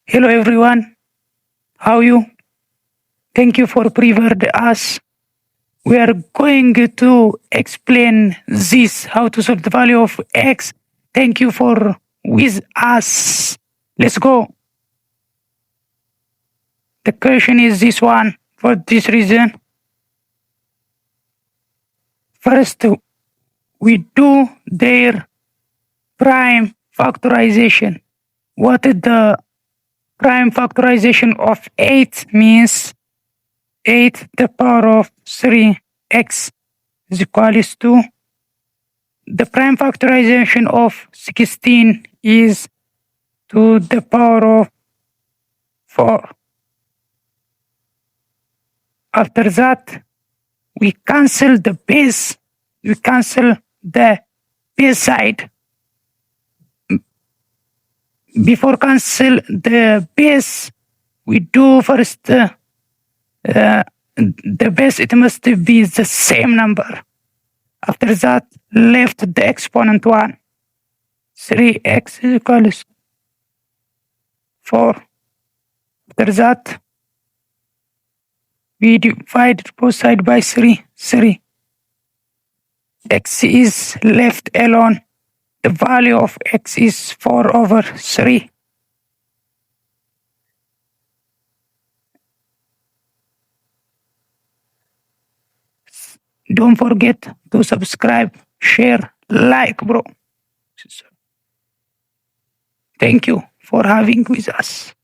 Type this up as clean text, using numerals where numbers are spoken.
Hello everyone, how are you? Thank you for prepared us. We are going to explain this, how to solve the value of x. Thank you for with us. Let's go. The question is this one. For this reason, first we do their prime factorization. What is the prime factorization of 8 means? 8 to the power of 3x is equals to the prime factorization of 16 is to the power of 4. After that, we cancel the base. We cancel the base side. Before cancel the base, we do first the base, it must be the same number. After that, left the exponent 1. 3x is equals 4. After that, we divide both sides by 3. 3. X is left alone. The value of x is 4 over 3. Don't forget to subscribe, share, like, bro. Thank you for having with us.